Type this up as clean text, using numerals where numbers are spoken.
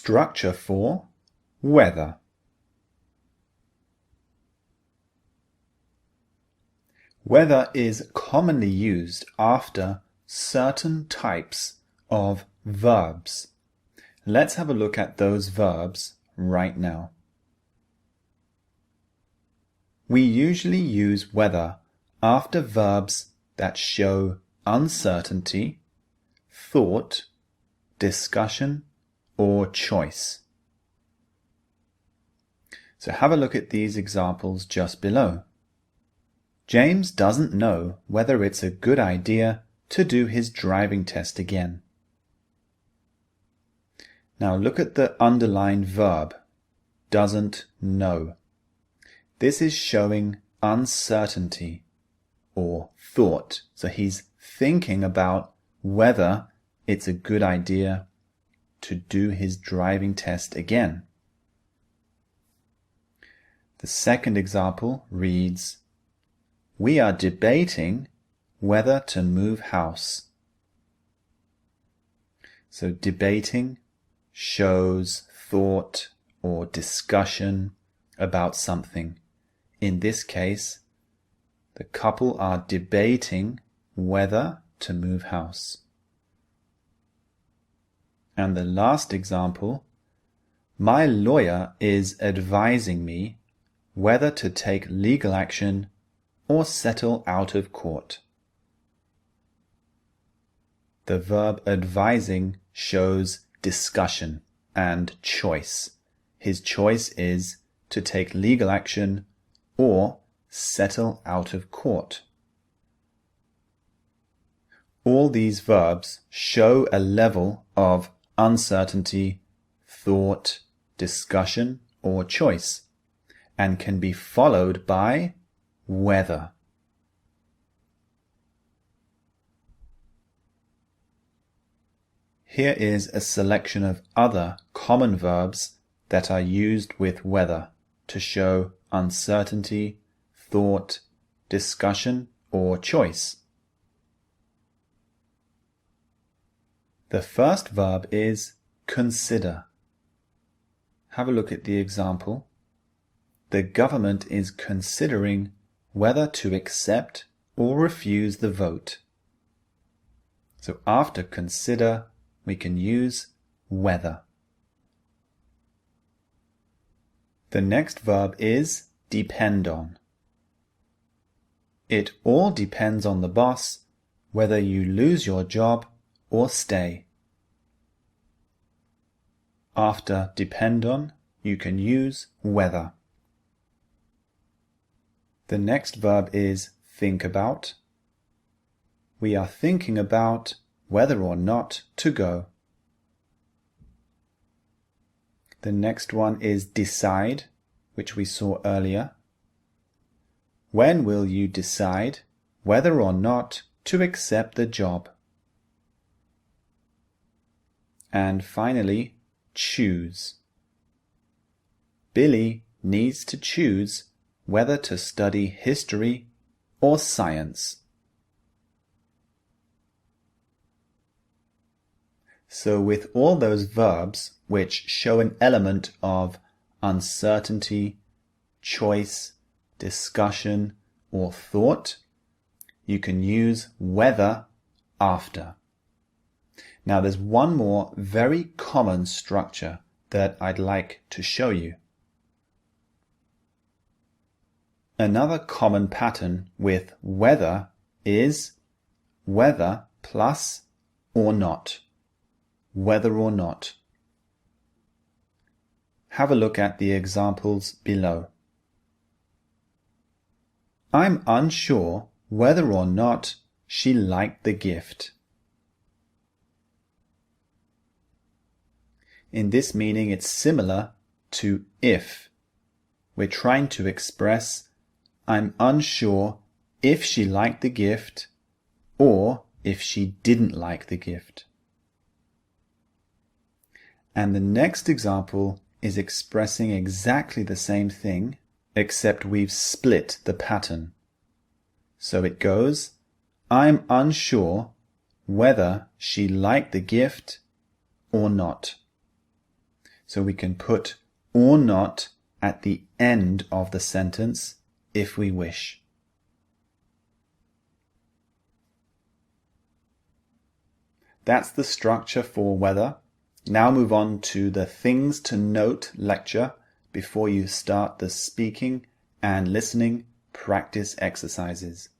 structure for whether. Whether is commonly used after certain types of verbs. Let's have a look at those verbs right now. We usually use whether after verbs that show uncertainty, thought, discussion, or choice. So have a look at these examples just below. James doesn't know whether it's a good idea to do his driving test again. Now look at the underlined verb, doesn't know. This is showing uncertainty or thought. So he's thinking about whether it's a good idea to do his driving test again. The second example reads, "We are debating whether to move house." So debating shows thought or discussion about something. In this case, the couple are debating whether to move house. And the last example, "My lawyer is advising me whether to take legal action or settle out of court." The verb advising shows discussion and choice. His choice is to take legal action or settle out of court. All these verbs show a level of uncertainty, thought, discussion, or choice, and can be followed by whether. Here is a selection of other common verbs that are used with whether to show uncertainty, thought, discussion, or choice. The first verb is consider. Have a look at the example. The government is considering whether to accept or refuse the vote. So after consider, we can use whether. The next verb is depend on. It all depends on the boss whether you lose your job or stay. After depend on, you can use whether. The next verb is think about. We are thinking about whether or not to go. The next one is decide, which we saw earlier. When will you decide whether or not to accept the job? And finally, choose. Billy needs to choose whether to study history or science. So with all those verbs which show an element of uncertainty, choice, discussion, or thought, you can use whether after. Now there's one more very common structure that I'd like to show you. Another common pattern with whether is whether plus or not. Whether or not. Have a look at the examples below. I'm unsure whether or not she liked the gift. In this meaning, it's similar to if. We're trying to express I'm unsure if she liked the gift or if she didn't like the gift. And the next example is expressing exactly the same thing, except we've split the pattern. So it goes, I'm unsure whether she liked the gift or not. so we can put or not at the end of the sentence if we wish. That's the structure for whether. Now move on to the things to note lecture before you start the speaking and listening practice exercises.